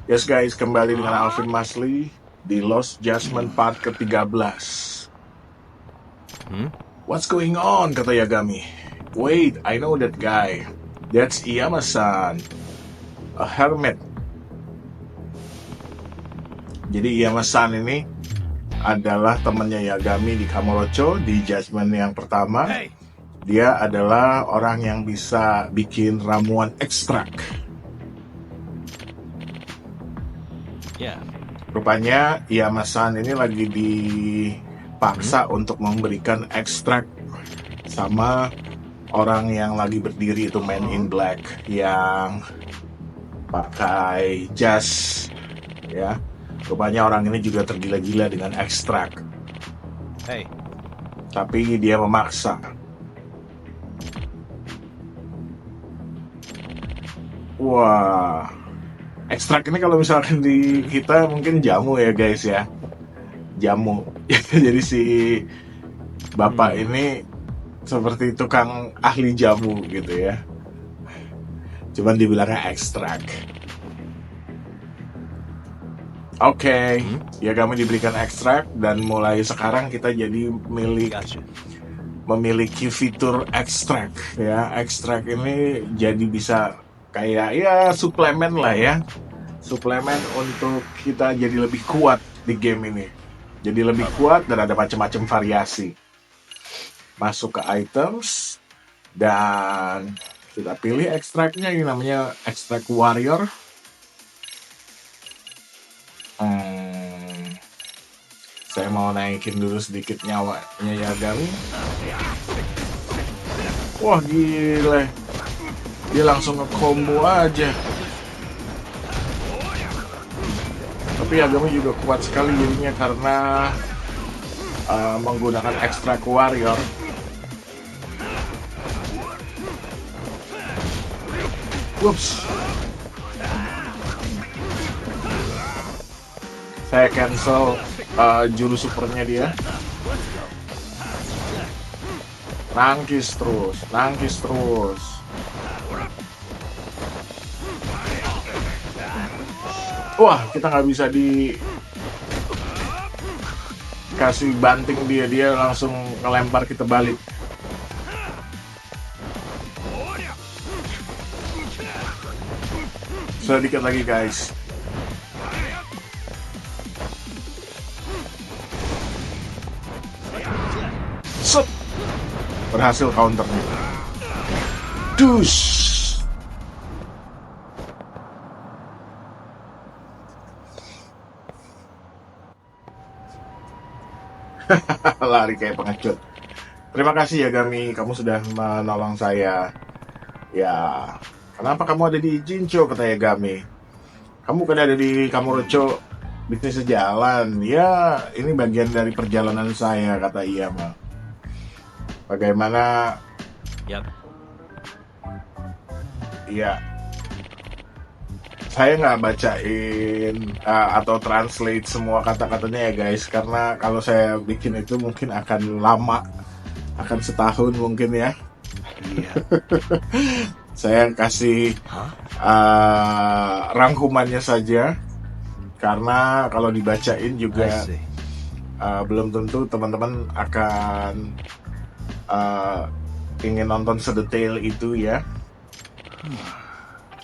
Yes guys, kembali dengan Alvin Masli di Lost Judgment part ke-13. What's going on, kata Yagami. Wait, I know that guy. That's Iyama-san, a hermit. Jadi Iyama-san ini adalah temannya Yagami di Kamurocho di Judgment yang pertama. Dia adalah orang yang bisa bikin ramuan ekstrak. Rupanya Iyama-san ini lagi dipaksa untuk memberikan ekstrak sama orang yang lagi berdiri itu, Man in Black yang pakai jas, ya. Rupanya orang ini juga tergila-gila dengan ekstrak. Tapi dia memaksa. Wah. Ekstrak ini kalau misalkan di kita mungkin jamu ya guys ya. Jamu. Jadi si bapak ini seperti tukang ahli jamu gitu ya. Cuman dibilangnya ekstrak. Oke, ya kami diberikan ekstrak dan mulai sekarang kita jadi memiliki fitur ekstrak ya. Ekstrak ini jadi bisa kayak ya suplemen lah ya, suplemen untuk kita jadi lebih kuat di game ini, jadi lebih kuat dan ada macam-macam variasi. Masuk ke items dan kita pilih ekstraknya, ini namanya ekstrak warrior. Saya mau naikin dulu sedikit nyawanya Yagami. Wah gila, dia langsung nge-combo aja. Tapi Yagami juga kuat sekali jadinya karena menggunakan ekstrak warrior. Whoops. Saya cancel jurus supernya dia. Nangkis terus. Wah, kita nggak bisa kasih banting dia langsung ngelempar kita balik. Sedikit lagi guys. Set. Berhasil counternya. Dush. Lari kayak pengecut. Terima kasih Yagami, kamu sudah menolong saya. Ya, kenapa kamu ada di Jincho, kata Yagami. Kamu kan ada di Kamurocho, bisnis sejalan. Ya, ini bagian dari perjalanan saya, kata Iyama. Bagaimana? Iya. Saya nggak bacain atau translate semua kata-katanya ya guys, karena kalau saya bikin itu mungkin akan lama, akan setahun mungkin ya. Saya kasih rangkumannya saja, karena kalau dibacain juga belum tentu teman-teman akan ingin nonton sedetail itu ya.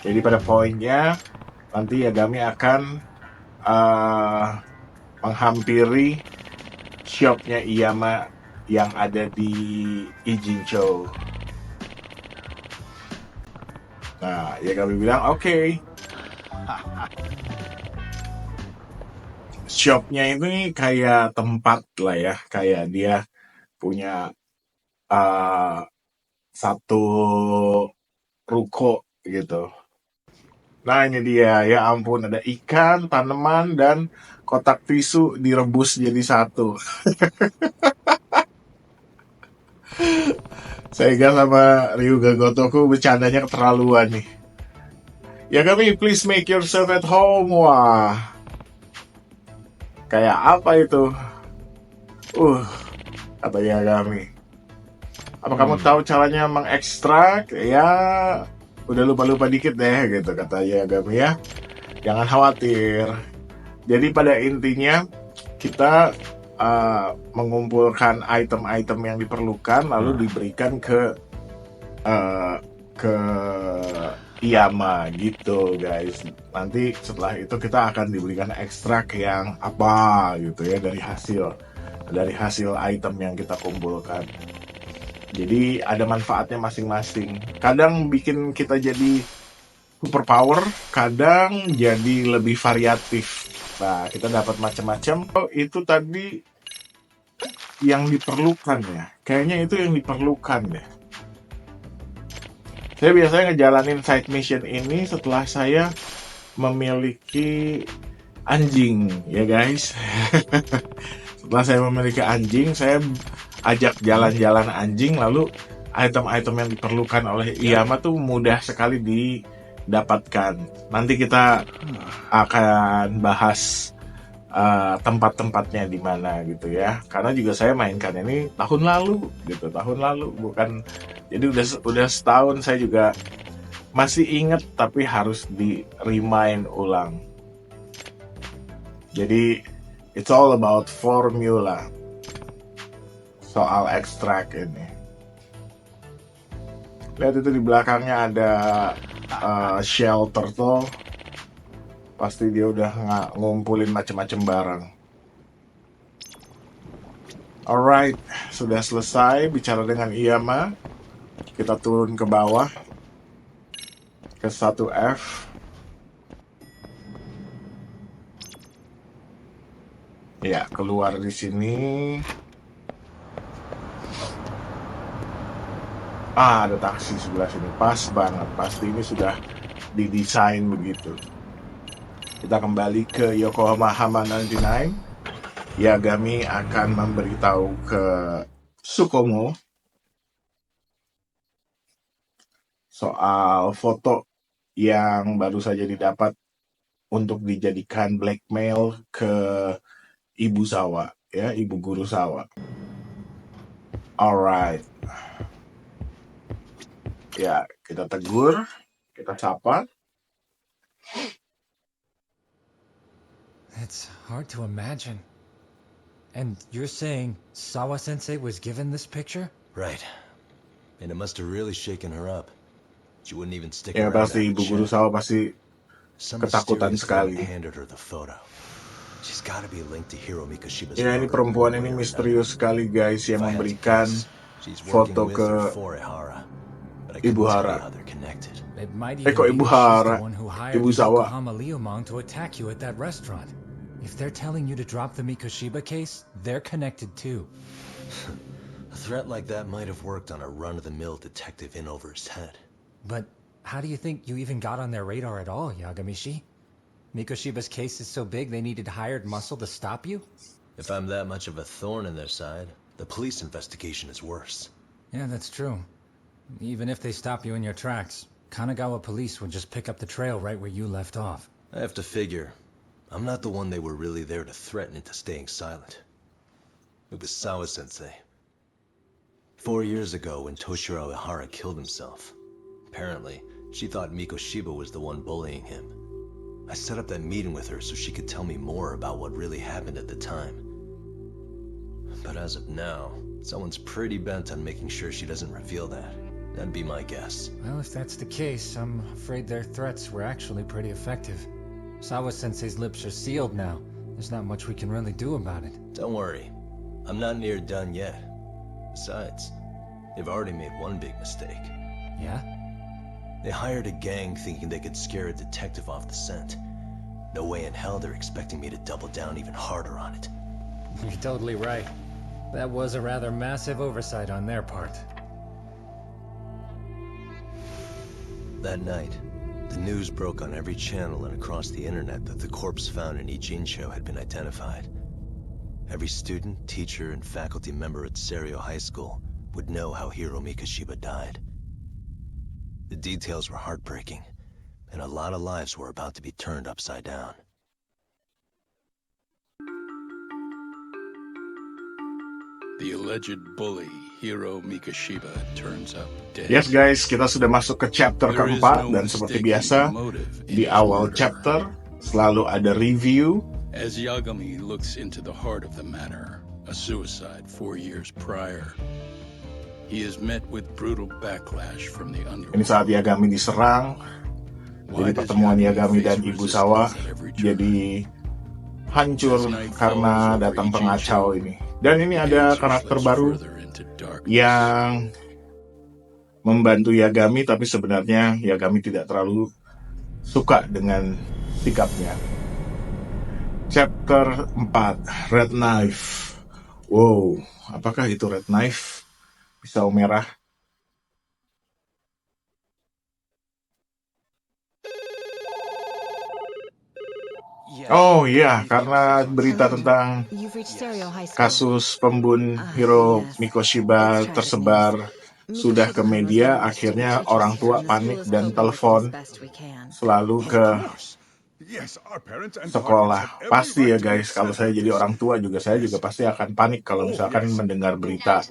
Jadi pada poinnya nanti Yagami akan menghampiri shopnya Iyama yang ada di Ijincho. Nah, Yagami bilang oke. Shopnya ini kayak tempat lah ya, kayak dia punya satu ruko gitu. Nah ini dia, ya ampun, ada ikan, tanaman, dan kotak tisu direbus jadi satu. Sega sama Ryuga Gotoku bercandanya keterlaluan nih. Yagami, please make yourself at home. Wah, kayak apa itu? Kata Yagami. Apa kamu tahu caranya mengekstrak? Ya, udah lupa-lupa dikit deh gitu, kata Yagami ya. Jangan khawatir. Jadi pada intinya kita mengumpulkan item-item yang diperlukan lalu diberikan ke Iyama gitu guys. Nanti setelah itu kita akan diberikan ekstrak yang apa gitu ya dari hasil item yang kita kumpulkan. Jadi ada manfaatnya masing-masing. Kadang bikin kita jadi superpower, kadang jadi lebih variatif. Nah, kita dapat macam-macam. Oh, itu tadi yang diperlukan ya. Kayaknya itu yang diperlukan ya. Saya biasanya ngejalanin side mission ini setelah saya memiliki anjing, ya guys. Setelah saya memiliki anjing, saya ajak jalan-jalan anjing, lalu item-item yang diperlukan oleh Iyama tuh mudah sekali didapatkan. Nanti kita akan bahas tempat-tempatnya di mana gitu ya. Karena juga saya mainkan ini tahun lalu, bukan. Jadi udah setahun, saya juga masih inget tapi harus di remind ulang. Jadi it's all about formula soal ekstrak ini. Lihat itu di belakangnya ada shelter tuh. Pasti dia udah ngumpulin macam-macam barang. Alright, sudah selesai bicara dengan Iyama. Kita turun ke bawah ke 1F. Ya, keluar di sini. Ada taksi sebelah sini. Pas banget. Pasti ini sudah didesain begitu. Kita kembali ke Yokohama Hama 99. Yagami akan memberitahu ke Tsukumo soal foto yang baru saja didapat untuk dijadikan blackmail ke Ibu Sawa, ya, Ibu Guru Sawa. Alright. Ya, kita tegur, kita sapa. It's hard to imagine. And you're saying Sawa-sensei was given this picture? Right. And it must have really shaken her up. She wouldn't even stick Ya, around pasti Ibu Guru Sawa pasti ketakutan sekali. handed her the photo. She's gotta be linked to Hiro Mikoshiba's Ya, ini murder perempuan one ini way or misterius another. sekali guys, If yang I had to memberikan guess, she's working foto with ke or for Ehara, but I couldn't Ibu tell Hara. you how they're connected. It might kok even Ibu be that she's Hara? the one who hired Ibu the Sawa. Yokohama Liumang to attack you at that restaurant. If they're telling you to drop the Mikoshiba case, they're connected too. A threat like that might have worked on a run-of-the-mill detective in over his head. But how do you think you even got on their radar at all, Yagamishi? Mikoshiba's case is so big they needed hired muscle to stop you? If I'm that much of a thorn in their side, the police investigation is worse. Yeah, that's true. Even if they stop you in your tracks, Kanagawa police would just pick up the trail right where you left off. I have to figure, I'm not the one they were really there to threaten into staying silent. It was Sawa-sensei. 4 years ago when Toshiro Ehara killed himself, apparently, she thought Mikoshiba was the one bullying him. I set up that meeting with her so she could tell me more about what really happened at the time. But as of now, someone's pretty bent on making sure she doesn't reveal that. That'd be my guess. Well, if that's the case, I'm afraid their threats were actually pretty effective. Sawa-sensei's lips are sealed now. There's not much we can really do about it. Don't worry, I'm not near done yet. Besides, they've already made one big mistake. Yeah? They hired a gang thinking they could scare a detective off the scent. No way in hell they're expecting me to double down even harder on it. You're totally right. That was a rather massive oversight on their part. That night, the news broke on every channel and across the internet that the corpse found in Ijincho had been identified. Every student, teacher, and faculty member at Serio High School would know how Hiro Mikoshiba died. The details were heartbreaking, and a lot of lives were about to be turned upside down. The alleged bully, Hiro Mikoshiba, turns up dead. Yes guys, kita sudah masuk ke chapter There is keempat no dan seperti mistaking biasa the motive in di his awal murder. chapter selalu ada review. As Yagami looks into the heart of the matter, a suicide 4 years prior, he is met with brutal backlash from the Ini underworld. saat Yagami diserang, jadi pertemuan Yagami dan Ibu Sawa jadi hancur karena datang pengacau ini. Dan ini ada karakter baru yang membantu Yagami, tapi sebenarnya Yagami tidak terlalu suka dengan sikapnya. Chapter 4, Red Knife. Wow, apakah itu Red Knife? Pisau merah. Oh iya, karena berita tentang kasus pembun Hiro Mikoshiba tersebar sudah ke media, akhirnya orang tua panik dan telepon selalu ke sekolah. Pasti ya guys, kalau saya jadi orang tua juga, saya juga pasti akan panik kalau misalkan mendengar berita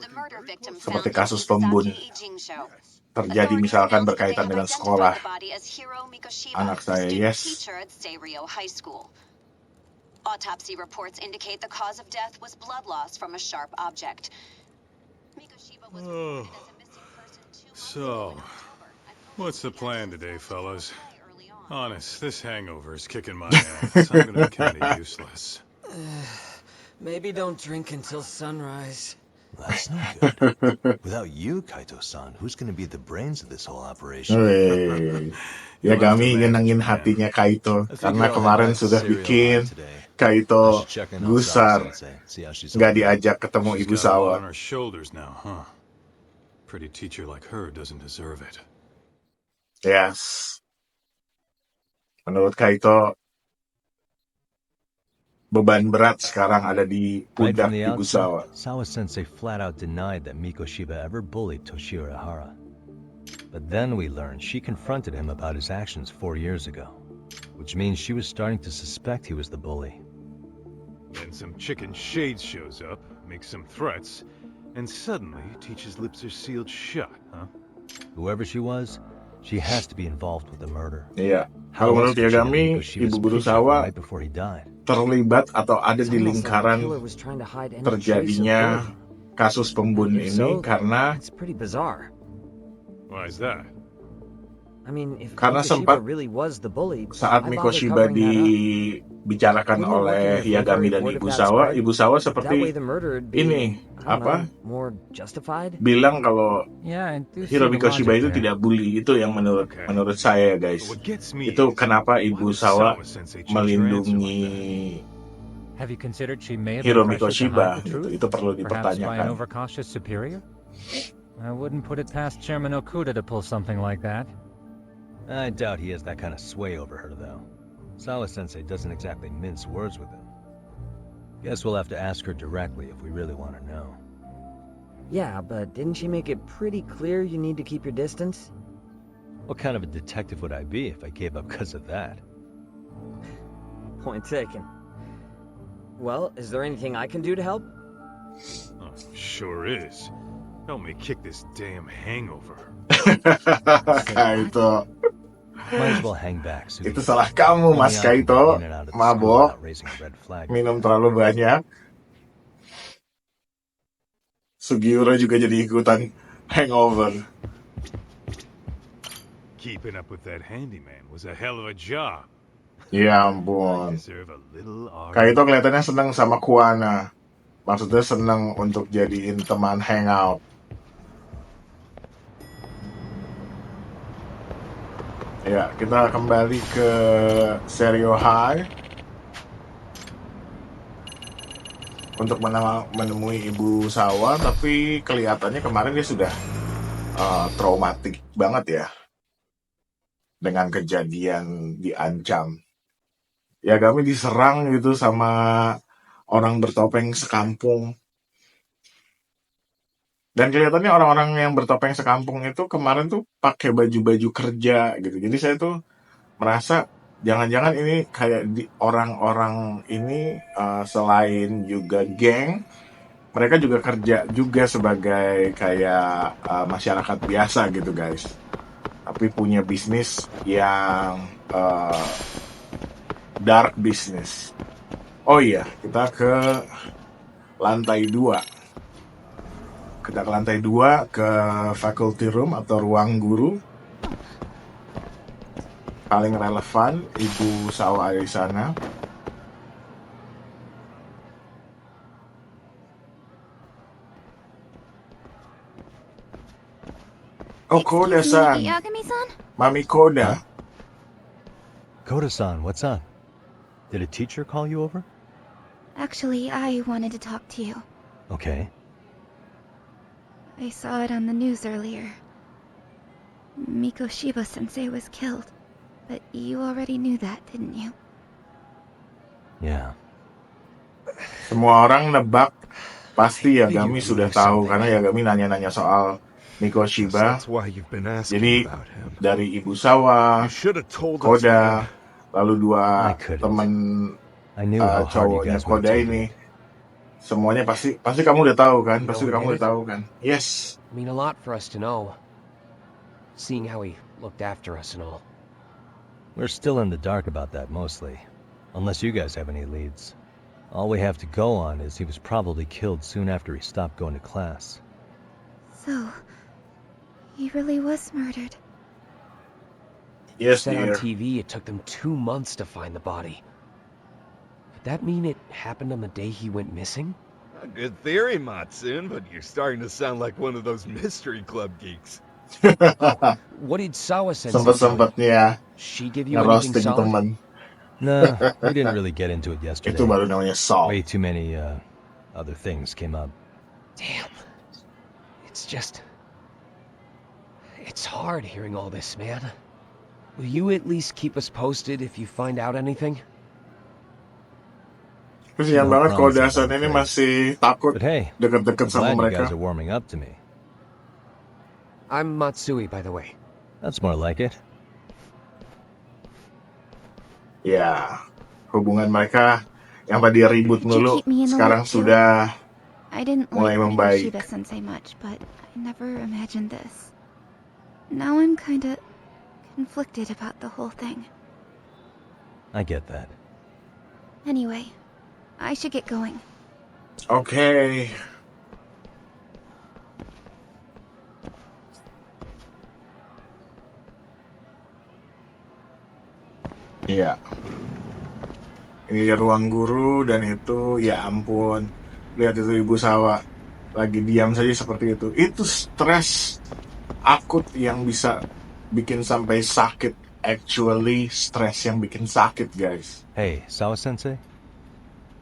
seperti kasus pembun terjadi misalkan berkaitan dengan sekolah anak saya. Yes. Autopsy reports indicate the cause of death was blood loss from a sharp object. Mikoshiba was reported as a missing person 2 months ago in October. What's the plan today, fellas? Honest, this hangover is kicking my ass. I'm gonna be kind of useless. Maybe don't drink until sunrise. That's no good. Without you, Kaito-san, who's gonna be the brains of this whole operation? Wey, Yagami nyenengin hatinya Kaito karena kemarin sudah bikin Kaito gusar, nggak diajak ketemu Ibu She's got a lot Sawa. on her shoulders now, huh? Pretty teacher like her doesn't deserve it. Yes. Menurut Kaito, beban berat sekarang ada di Right pundak from the Ibu Sawa. outset, Sawa-sensei flat out denied that Mikoshiba ever bullied Toshiro Ihara. But then we learned she confronted him about his actions 4 years ago, which means she was starting to suspect he was the bully. Then some chicken shade shows up, makes some threats, and suddenly teacher's lips are sealed shut, huh? Whoever she was, she has to be involved with the murder. Iya. Kalau menurut Yagami, Ibu Guru Sawa right before he died. terlibat atau ada It's di almost like the lingkaran killer was trying to hide any trace of terjadinya bullying. kasus pembun If ini so, karena it's pretty bizarre. Why is that? I mean, if Karena Mikoshiba sempat really was the bully, saat why bother Mikoshiba covering that up? dibicarakan Wouldn't it work oleh in your favor Yagami if dan word of Ibu that Sawa, spread? Ibu Sawa That way seperti the murder would be, ini I don't apa know, more justified? bilang kalau Yeah, I do see Hiro the Mikoshiba logic itu there. tidak bully. Itu yang menurut saya guys. But what gets me Itu is, kenapa why Ibu would Sawa Sawa-sensei change her answer like melindungi Have you considered she may have Hiro been pressured to Mikoshiba. hide the truth? Itu perlu Perhaps by an dipertanyakan. overcautious superior? I wouldn't put it past Chairman Okuda to pull something like that. I doubt he has that kind of sway over her, though. Sawa-sensei doesn't exactly mince words with him. Guess we'll have to ask her directly if we really want to know. Yeah, but didn't she make it pretty clear you need to keep your distance? What kind of a detective would I be if I gave up because of that? Point taken. Well, is there anything I can do to help? Oh, sure is. Help me kick this damn hangover. Kaito. Might as well hang back, Sugi. Itu salah kamu, Only Mas I can Kaito. get in and out of the school Mabok, without raising a red flag. minum terlalu banyak. Sugiura juga jadi ikutan hangover. Keeping up with that handyman was a hell of a job. Ya I ampun. deserve a little Kaito kelihatannya senang sama Kuana. Maksudnya senang untuk jadiin teman hangout. Ya, kita kembali ke Serio High untuk menemui Ibu Sawa, tapi kelihatannya kemarin dia sudah traumatik banget ya dengan kejadian diancam. Ya kami diserang gitu sama orang bertopeng sekampung. Dan kelihatannya orang-orang yang bertopeng sekampung itu kemarin tuh pakai baju-baju kerja gitu. Jadi saya tuh merasa jangan-jangan ini kayak orang-orang ini selain juga geng, mereka juga kerja juga sebagai kayak masyarakat biasa gitu guys. Tapi punya bisnis yang dark business. Oh iya, kita ke lantai 2. Kita ke lantai 2 ke faculty room atau ruang guru. Paling relevan, Ibu Sawa ada di sana. Oh, Koda-san. Yagami-san? Mami Koda. Koda-san, what's up? Did a teacher call you over? Actually, I wanted to talk to you. Okay. I saw it on the news earlier. Mikoshiba-sensei was killed. But you already knew that, didn't you? Yeah. Semua orang nebak pasti Yagami sudah tahu karena Yagami nanya-nanya soal Mikoshiba. That's why you've been asking Jadi about him. dari Ibu Sawa, You should have told us. Koda, lalu I dua couldn't. teman I knew how hard you cowoknya guys would Koda have ini. taken it. Semuanya pasti kamu udah tahu kan? You Pasti know kamu what udah tahu kan? Yes. Mean a lot for us to know. Seeing how he looked after us and all. We're still in the dark about that mostly. Unless you guys have any leads. All we have to go on is he was probably killed soon after he stopped going to class. So, he really was murdered. Yes, Said on dear. TV it took them 2 months to find the body. Could that mean it happened on the day he went missing? A good theory, Matsun, but you're starting to sound like one of those mystery club geeks. What did Sawa-sensei do? Sempet-sempetnya She give you anything ngerosting solid? temen. No, we didn't really get into it yesterday. Itu baru namanya Saw. Way too many other things came up. Damn. It's just... It's hard hearing all this, man. Will you at least keep us posted if you find out anything? Kesian No banget kalau promises, Dasan I'm ini afraid. masih takut But hey, deket-deket I'm sama glad you mereka. guys are warming up to me. I'm Matsui, by the way. That's more like it. Ya, hubungan mereka yang tadi ribut Could you mulu, keep me in the sekarang loop, too? sudah I didn't mulai like membaik. Mikoshiba-sensei much, but I never imagined this. Now I'm kinda conflicted about the whole thing. I get that. Anyway, I should get going. Oke. Iya. Ini ruang guru dan itu, ya ampun. Lihat itu Ibu Sawa lagi diam saja seperti itu. Itu stres akut yang bisa bikin sampai sakit. Actually, stres yang bikin sakit, guys. Hey, Sawa-sensei?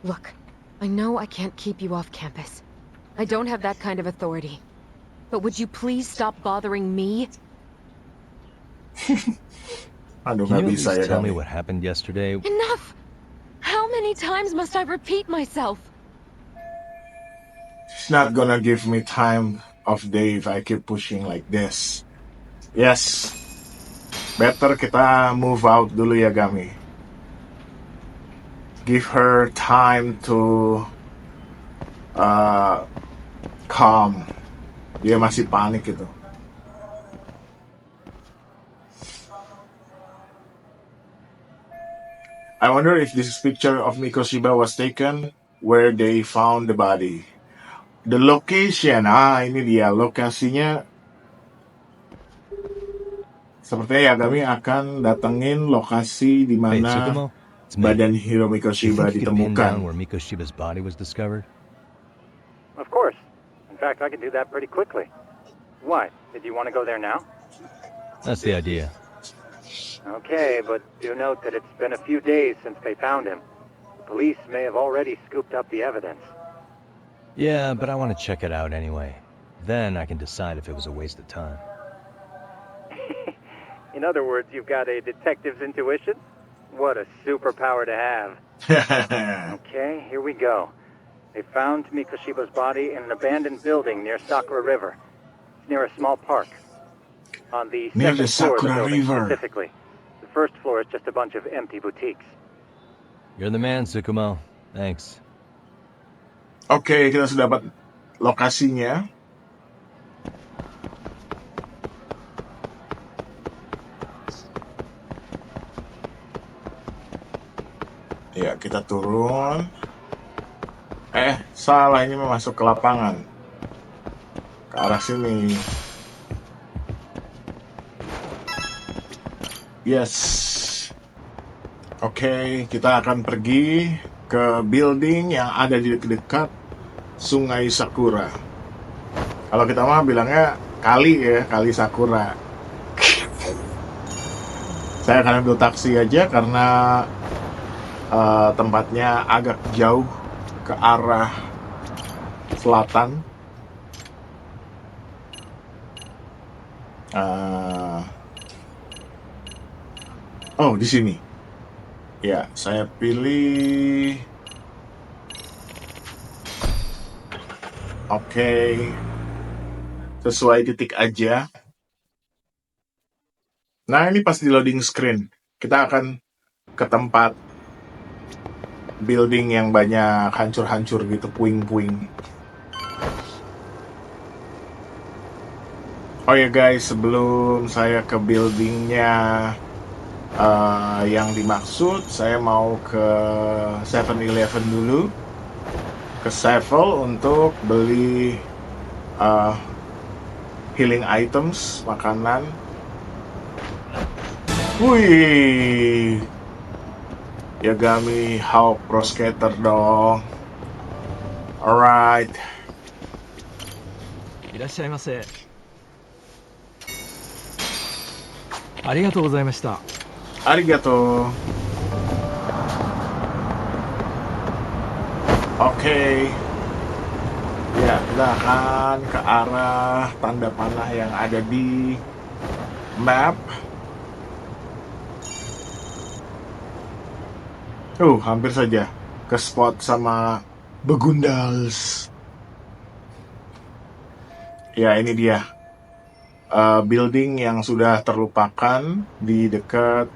Look, I know I can't keep you off campus. I don't have that kind of authority. But would you please stop bothering me? Aduh, Can nggak you at bisa least ya tell me kami. what happened yesterday? Enough! How many times must I repeat myself? She's not gonna give me time of day if I keep pushing like this. Yes. Better kita move out dulu ya, Gami. Give her time to calm. Dia masih panik gitu. I wonder if this picture of Mikoshiba was taken where they found the body. The location, ini dia lokasinya. Sepertinya Yagami akan datengin lokasi di Hey, mana Tsukumo? It's me. badan Hiro Do you Mikoshiba think you can pin down ditemukan. where Mikoshiba's body was discovered? Of course. In fact, I can do that pretty quickly. What? Did you want to go there now? That's the idea. Okay, but do note that it's been a few days since they found him. The police may have already scooped up the evidence. Yeah, but I want to check it out anyway. Then I can decide if it was a waste of time. In other words, you've got a detective's intuition? What a superpower to have. Okay, here we go. They found Mikoshiba's body in an abandoned building near Sakura River. It's near a small park. On the Near the second floor of the Sakura building River. specifically. The first floor is just a bunch of empty boutiques. You're the man, Tsukumo. Thanks. Oke, kita sudah dapat lokasinya. Ya, kita turun. Salah, ini mau masuk ke lapangan. Ke arah sini. Yes. Oke, kita akan pergi ke building yang ada di dekat Sungai Sakura. Kalau kita mah bilangnya kali ya, kali Sakura. Saya akan ambil taksi aja karena tempatnya agak jauh ke arah selatan. Oh, di sini. Ya, saya pilih. Oke. Sesuai titik aja. Nah, ini pas di loading screen. Kita akan ke tempat building yang banyak hancur-hancur gitu, puing-puing. Oh ya guys, sebelum saya ke buildingnya yang dimaksud, saya mau ke 7-Eleven dulu, ke Sevel untuk beli healing items, makanan. Wih, Yagami Hawk Pro Skater dong. Alright. いらっしゃいませ。ありがとうございました。Arigato. Oke. Ya, kita akan ke arah tanda panah yang ada di map. Hampir saja ke spot sama Begundals. Ya, ini dia. Building yang sudah terlupakan di dekat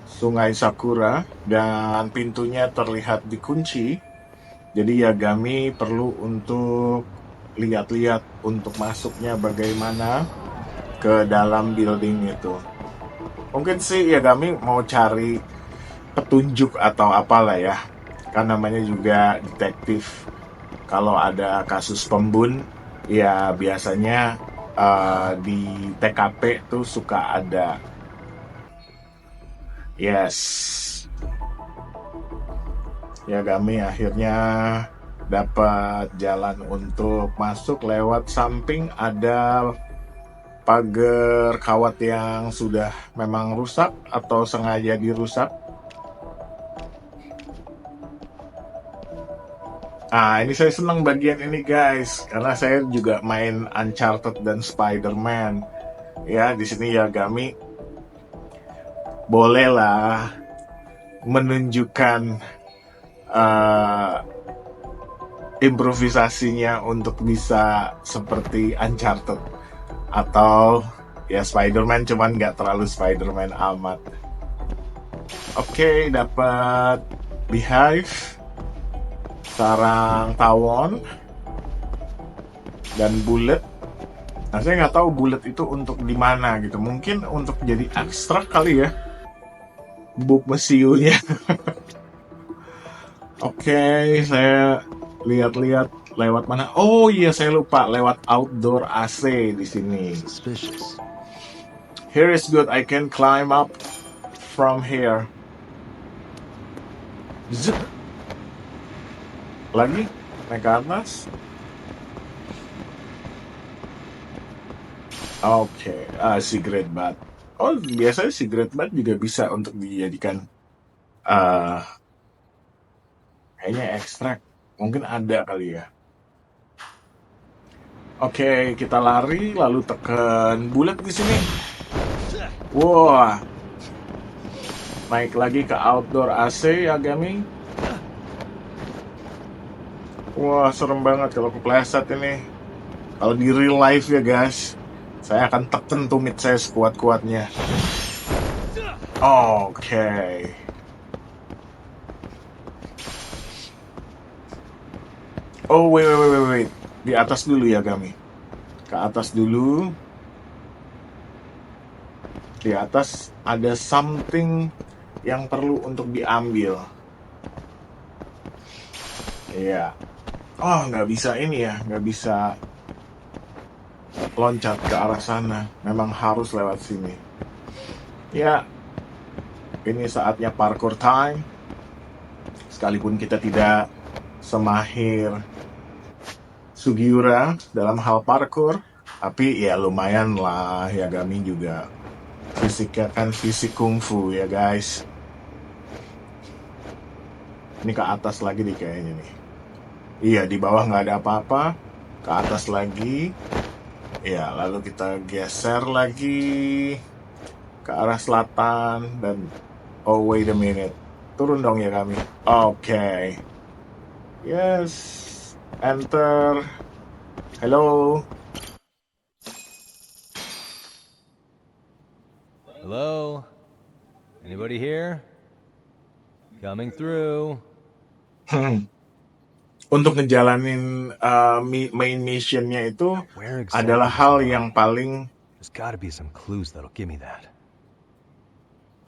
Sungai Sakura dan pintunya terlihat dikunci. Jadi Yagami perlu untuk lihat-lihat untuk masuknya bagaimana ke dalam building itu. Mungkin sih Yagami mau cari petunjuk atau apalah ya. Kan namanya juga detektif. Kalau ada kasus pembun, ya biasanya di TKP tuh suka ada. Yes. Yagami akhirnya dapat jalan untuk masuk lewat samping ada pagar kawat yang sudah memang rusak atau sengaja dirusak. Ini saya senang bagian ini guys, karena saya juga main Uncharted dan Spider-Man. Ya, di sini Yagami bolehlah menunjukkan improvisasinya untuk bisa seperti Uncharted atau ya Spider-Man, cuman nggak terlalu Spider-Man amat. Oke, dapat Beehive, sarang tawon, dan bullet. Nah, saya nggak tahu bullet itu untuk di mana gitu. Mungkin untuk jadi ekstrak kali ya, bubuk mesiunya. Oke, saya lihat-lihat lewat mana. Oh iya, saya lupa lewat outdoor AC di sini. Here is good. I can climb up from here. Zip. Lagi naik ke atas. Oke, cigarette butt. Oh, biasanya cigarette butt juga bisa untuk dijadikan kayaknya ekstrak. Mungkin ada kali ya. Oke, kita lari lalu tekan bullet di sini. Wah. Naik lagi ke outdoor AC Yagami. Wah, serem banget kalau kepleset ini. Kalau di real life ya guys, saya akan tekan tumit saya sekuat-kuatnya. Oke. Oh, wait. Di atas dulu ya, Yagami. Ke atas dulu. Di atas ada something yang perlu untuk diambil. Iya. Oh, nggak bisa ini ya, nggak bisa loncat ke arah sana. Memang harus lewat sini. Ya, ini saatnya parkour time. Sekalipun kita tidak semahir Sugiura dalam hal parkour, tapi ya lumayan lah. Yagami juga fisiknya kan fisik kungfu ya guys. Ini ke atas lagi nih kayaknya nih. Iya, di bawah nggak ada apa-apa. Ke atas lagi. Ya, lalu kita geser lagi ke arah selatan dan oh wait a minute. Turun dong ya kami. Oke. Yes. Enter. Hello. Hello? Anybody here? Coming through. Untuk ngejalanin main missionnya itu adalah hal yang paling There's gotta be some clues that'll give me that.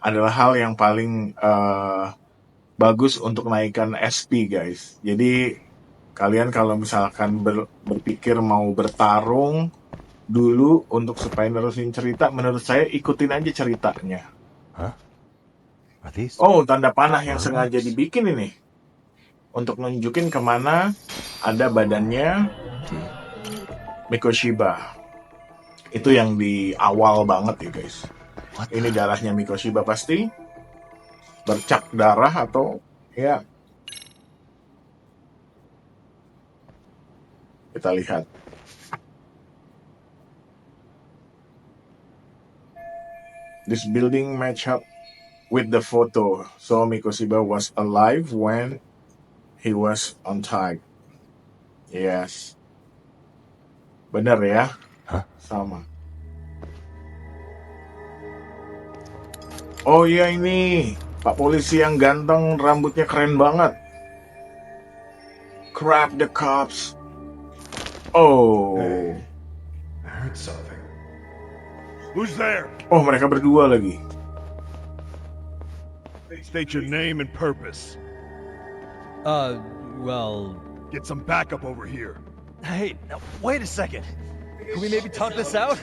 adalah hal yang paling bagus untuk naikkan SP guys. Jadi kalian kalau misalkan berpikir mau bertarung dulu untuk supaya nerusin cerita, menurut saya ikutin aja ceritanya. Hah? Oh, tanda panah yang sengaja dibikin ini untuk nunjukin kemana ada badannya Mikoshiba. Itu yang di awal banget ya guys. Ini darahnya Mikoshiba pasti bercak darah atau ya. Kita lihat. This building match up with the photo. So Mikoshiba was alive when he was on tag. Yes. Benar ya? Hah? Sama. Oh iya ini. Pak polisi yang ganteng, rambutnya keren banget. Grab the cops. Oh. Hey, I heard something. Who's there? Oh, mereka berdua lagi. State your name and purpose. Well... Get some backup over here. Hey, now, wait a second. Can we maybe talk this out?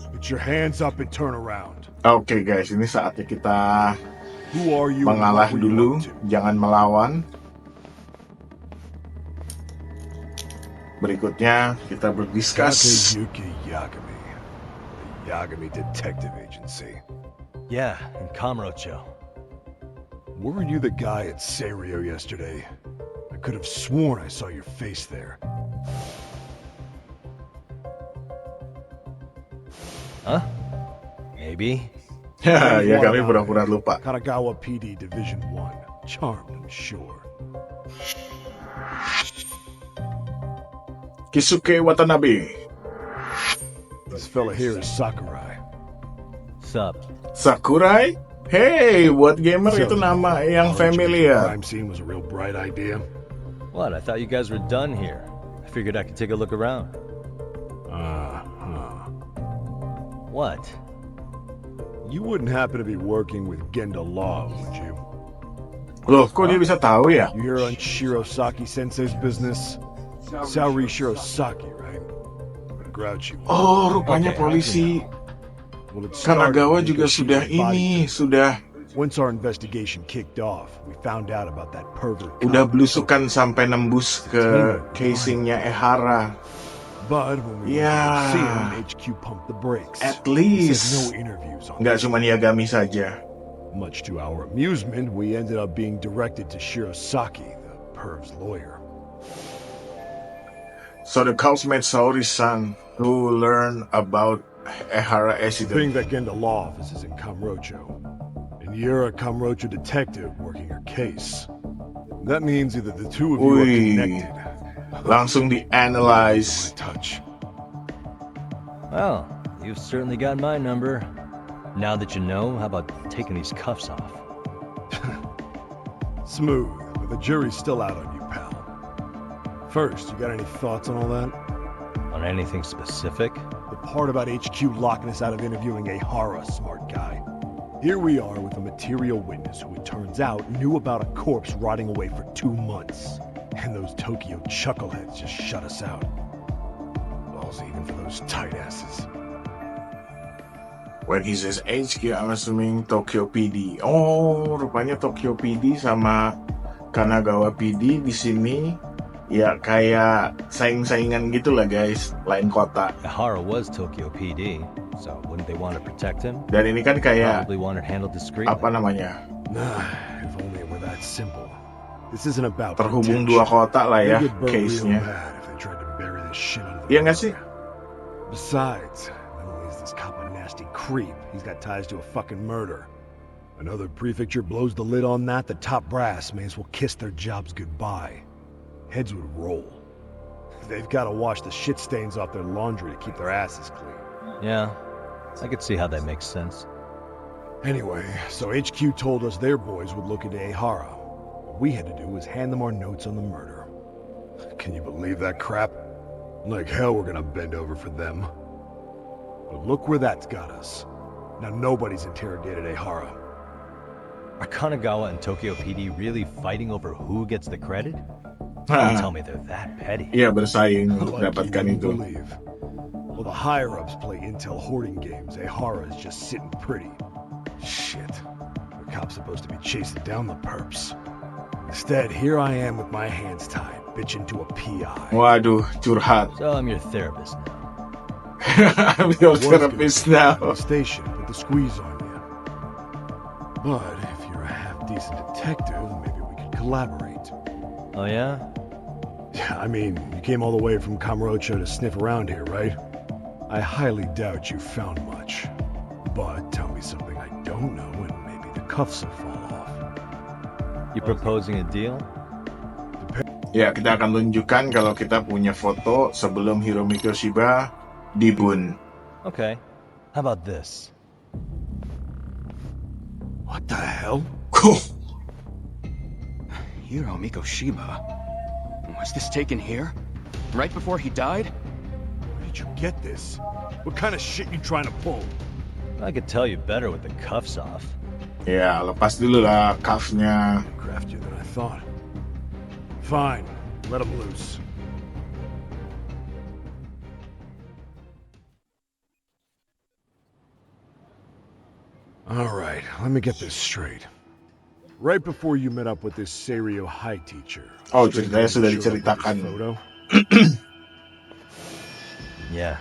Put your hands up and turn around. Oke guys, ini saatnya kita Who are you? mengalah and what were you dulu, up to? jangan melawan. Berikutnya kita berdiskus. Takeyuki Yagami. The Yagami Detective Agency. Yeah, in Kamurocho. Weren't you the guy at Serio yesterday? I could have sworn I saw your face there. Huh? Maybe. Ya, kami pura-pura lupa. Kanagawa PD Division 1. Charmed, I'm sure. Kisuke Watanabe. This fella here is Sakurai. Sup? Sakurai? Hey, buat gamer So, itu nama yang knowledge of the familiar. crime scene was a real bright idea. What? I thought you guys were done here. I figured I could take a look around. What? You wouldn't happen to be working with Genda Law, would you? Loh, kok dia bisa tahu ya? You hear on Shirosaki Sensei's business? Saori Shirosaki, right? Grouchy one. Oh, rupanya polisi Well, it started Kanagawa with juga Mikoshiba's sudah body. ini, sudah Once our investigation kicked off, we found out about that pervert. udah belusukan sampai nembus ke casingnya Ehara. But when we Yeah. see him, HQ pumped the brakes. At He least said no interviews on nggak cuma Yagami saja. Much to our amusement, we ended up being directed to Shirosaki, the perv's lawyer. So the cops met Saori-san to learn about Ehara The thing accident. that Genda Law office is in Kamurocho, and you're a Kamurocho detective working her case. That means either the two of you are Wih, connected. langsung di-analyze. Touch. Well, you've certainly got my number. Now that you know, how about taking these cuffs off? Smooth, but the jury's still out on you, pal. First, you got any thoughts on all that? On anything specific? The part about HQ locking us out of interviewing Ehara, smart guy. Here we are with a material witness who it turns out knew about a corpse rotting away for 2 months. And those Tokyo chuckleheads just shut us out. Balls even for those tight asses. When he says HQ, I'm assuming Tokyo PD. Oh, rupanya Tokyo PD sama Kanagawa PD di sini ya kayak saing-saingan gitu lah guys, lain kota. Ehara was Tokyo PD, so wouldn't they want to protect him? Dan ini kan kayak Probably want it handled discreetly. apa namanya? Nah, if only it were that simple. This isn't about Terhubung dua kota lah ya case-nya. Iya nggak sih? Besides, not only is this cop a nasty creep, he's got ties to a fucking murder. Another prefecture blows the lid on that, the top brass may as well kiss their jobs goodbye. Heads would roll. They've got to wash the shit stains off their laundry to keep their asses clean. Yeah, I could see how that makes sense. Anyway, so HQ told us their boys would look into Ehara. What we had to do was hand them our notes on the murder. Can you believe that crap? Like hell we're gonna bend over for them. But look where that's got us. Now nobody's interrogated Ehara. Are Kanagawa and Tokyo PD really fighting over who gets the credit? Don't tell me they're that petty. Iya, bersaing untuk dapatkan itu. Well, the higher-ups play intel hoarding games. Ehara is just sitting pretty. Shit. The cop's supposed to be chasing down the perps. Instead, here I am with my hands tied, bitching to a PI. Waduh, curhat. So I'm your therapist now. I'm your therapist now. The station put the squeeze on you. But if you're a half-decent detective, maybe we could collaborate. Oh yeah? Yeah, I mean, you came all the way from Kamurocho to sniff around here, right? I highly doubt you found much. But tell me something I don't know and maybe the cuffs will fall off. You proposing a deal? Ya, kita akan tunjukkan kalau kita punya foto sebelum Hiromiko Shiba dibun. Okay. How about this? What the hell? Hiromiko Shiba? Was this taken here? Right before he died? Where did you get this? What kind of shit you trying to pull? I could tell you better with the cuffs off. Ya, lepas dulu lah cuffsnya. Craftier than I thought. Fine, let him loose. Alright, let me get this straight. Right before you met up with this Seiryo High teacher. Oh, ceritanya sudah diceritakan. Yeah,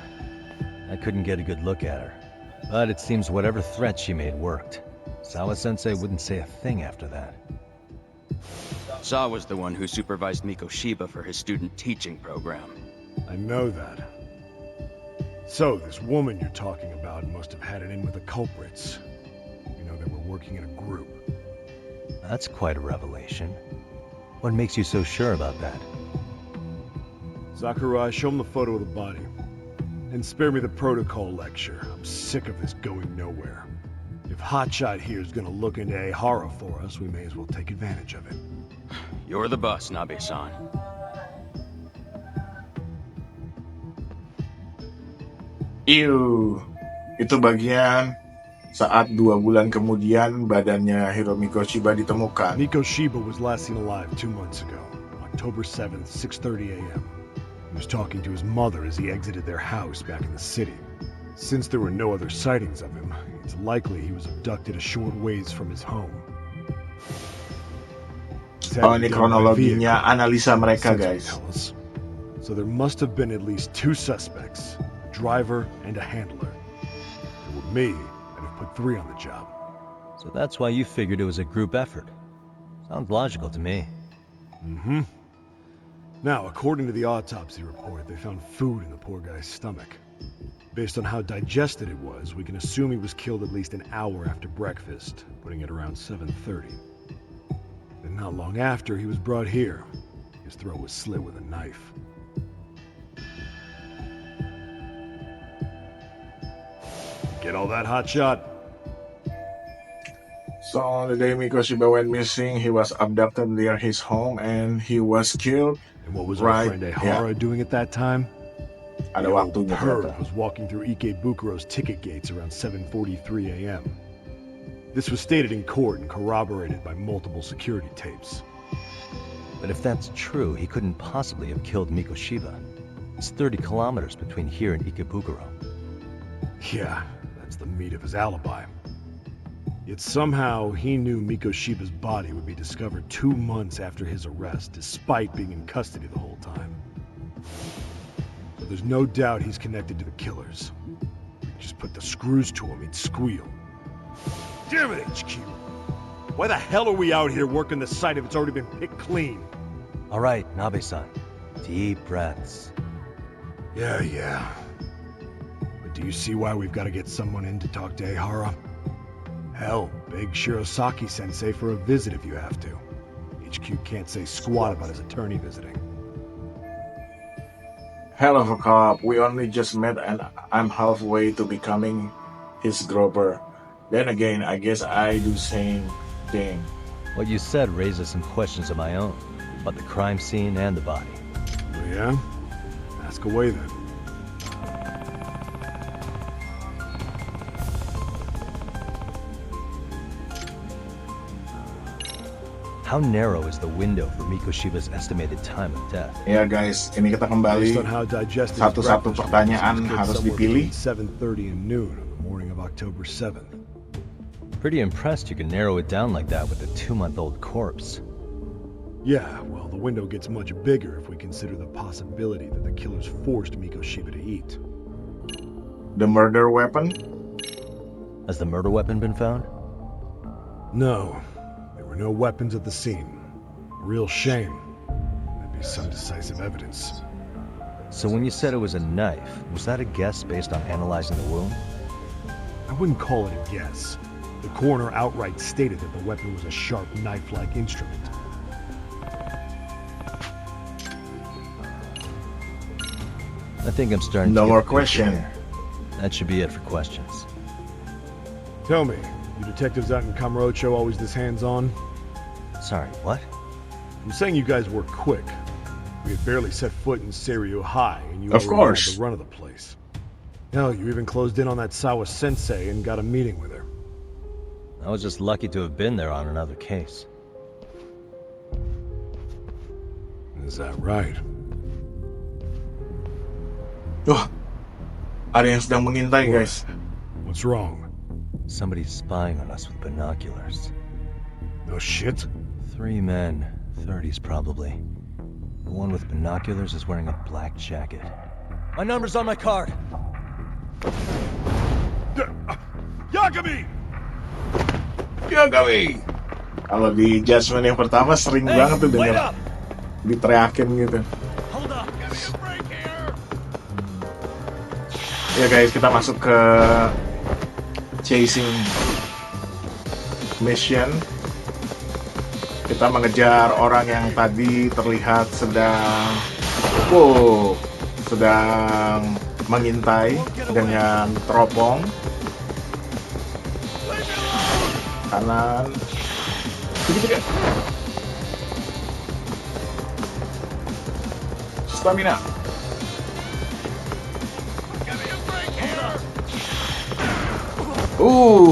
I couldn't get a good look at her. But it seems whatever threat she made worked. Sawa-sensei wouldn't say a thing after that. Sawa's the one who supervised Miko Shiba for his student teaching program. I know that. So, this woman you're talking about must have had it in with the culprits. You know, they were working in a group. That's quite a revelation. What makes you so sure about that? Sakurai, show him the photo of the body. And spare me the protocol lecture. I'm sick of this going nowhere. If Hotshot here is gonna look into Ehara for us, we may as well take advantage of it. You're the boss, Nabe-san. Ew. Itu bagian saat 2 bulan kemudian badannya Hiromiko Shiba ditemukan. Miko Shiba was last seen alive 2 months ago, October 7th, 6:30 a.m. He was talking to his mother as he exited their house back in the city. Since there were no other sightings of him, it's likely he was abducted a short ways from his home. Oh, ini kronologinya analisa mereka, guys. So there must have been at least 2 suspects, a driver and a handler. If it were me, I'd have put 3 on the job. So that's why you figured it was a group effort. Sounds logical to me. Mm-hmm. Now, according to the autopsy report, they found food in the poor guy's stomach. Based on how digested it was, we can assume he was killed at least an hour after breakfast, putting it around 7:30. And not long after, he was brought here. His throat was slit with a knife. Get all that, Hotshot? So on the day Miko Shiba went missing, he was abducted near his home and he was killed. And what was our friend Ehara doing at that time? Ada waktunya Perv was walking through Ikebukuro's ticket gates around 7:43 a.m. This was stated in court and corroborated by multiple security tapes. But if that's true, he couldn't possibly have killed Mikoshiba. It's 30 kilometers between here and Ikebukuro. Yeah, that's the meat of his alibi. Yet somehow he knew Mikoshiba's body would be discovered 2 months after his arrest, despite being in custody the whole time. So there's no doubt he's connected to the killers. Just put the screws to him, he'd squeal. Damn it, HQ! Why the hell are we out here working the site if it's already been picked clean? All right, Nabe-san. Deep breaths. Yeah. But do you see why we've got to get someone in to talk to Ehara? Hell, beg Shirosaki-sensei for a visit if you have to. HQ can't say squat about his attorney visiting. Hell of a cop. We only just met and I'm halfway to becoming his groper. Then again, I guess I do same thing. What you said raises some questions of my own, about the crime scene and the body. Oh yeah? Ask away then. How narrow is the window for Mikoshiba's estimated time of death? Ya guys, ini kita kembali. Satu-satu pertanyaan harus dipilih. 7:30 and noon on the morning of October 7th. Pretty impressed you can narrow it down like that with a 2-month-old corpse. Yeah, well, the window gets much bigger if we consider the possibility that the killers forced Mikoshiba to eat. The murder weapon? Has the murder weapon been found? No. There were no weapons at the scene. Real shame. There'd be some decisive evidence. So when you said it was a knife, was that a guess based on analyzing the wound? I wouldn't call it a guess. The coroner outright stated that the weapon was a sharp knife-like instrument. I think I'm starting No to get more the picture question. here. That should be it for questions. Tell me, you detectives out in Kamurocho always this hands-on? Sorry, what? I'm saying you guys work quick. We had barely set foot in Seiryu High, and you Of already course. had the run of the place. Hell, you even closed in on that Sawa Sensei and got a meeting with her. I was just lucky to have been there on another case. Is that right? Wah, ada yang sedang mengintai guys. What's wrong? Somebody's spying on us with binoculars. No shit? 3 men, 30s probably. The one with binoculars is wearing a black jacket. My number's on my card! Yagami! Yagami! Kalau di Judgment yang pertama sering banget tuh denger diteriakin gitu. Ya guys, kita masuk ke chasing mission. Kita mengejar orang yang tadi terlihat sedang mengintai dengan teropong. Kanan. Tiga. Stamina.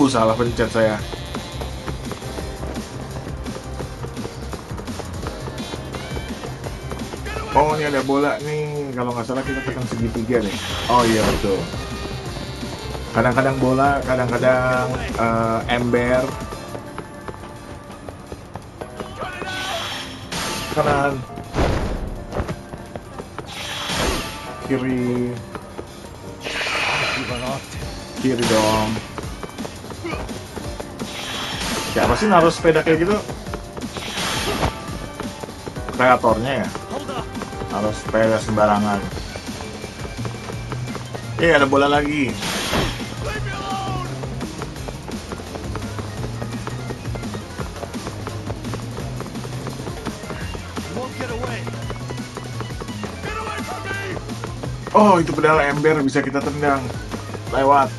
Salah pencet saya. Oh, ini ada bola nih. Kalau nggak salah kita tekan segitiga deh. Oh iya betul. Kadang-kadang bola, kadang-kadang ember. Kanan. Kiri. Kiri dong. Siapa sih naruh sepeda kayak gitu? Kreatornya ya? Naruh sepeda sembarangan. Ada bola lagi. Oh, itu pedal ember bisa kita tendang. Lewat.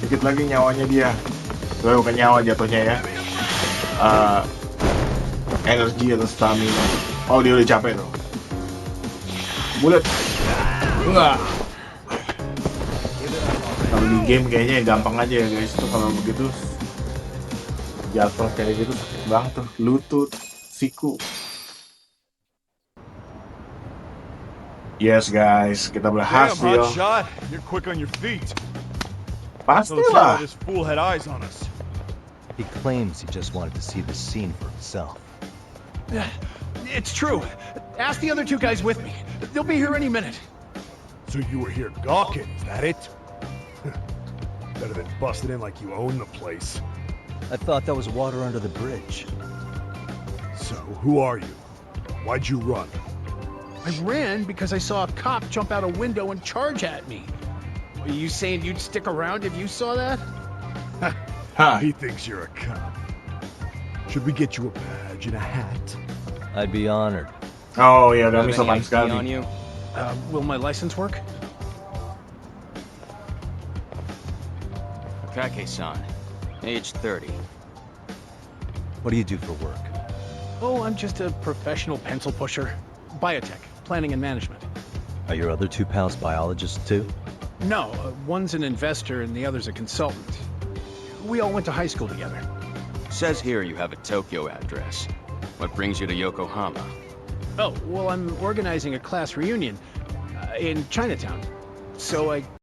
Dikit lagi nyawanya dia. Bukan nyawa jatuhnya ya. Energi atau stamina. Oh, dia udah capek tuh. Bulat. Enggak. Kalau di game kayaknya gampang aja ya guys, tuh kalau begitu jatuh kayak gitu sakit banget tuh, lutut, siku. Yes guys, kita berhasil. Damn, hotshot. You're quick on your feet. Pastilah. This fool had eyes on us. He claims he just wanted to see the scene for himself. It's true. Ask the other two guys with me. They'll be here any minute. So you were here gawking, is that it? Better than busting in like you own the place. I thought that was water under the bridge. So, who are you? Why'd you run? I ran because I saw a cop jump out a window and charge at me. Are you saying you'd stick around if you saw that? He thinks you're a cop. Should we get you a badge and a hat? I'd be honored. Oh ya, udah Have sopan any ID on sekali. you? Will my license work? Kake-san, age 30. What do you do for work? Oh, I'm just a professional pencil pusher. Biotech, planning and management. Are your other two pals biologists too? No, one's an investor and the other's a consultant. We all went to high school together. Says here you have a Tokyo address. What brings you to Yokohama? Oh, well, I'm organizing a class reunion in Chinatown. So I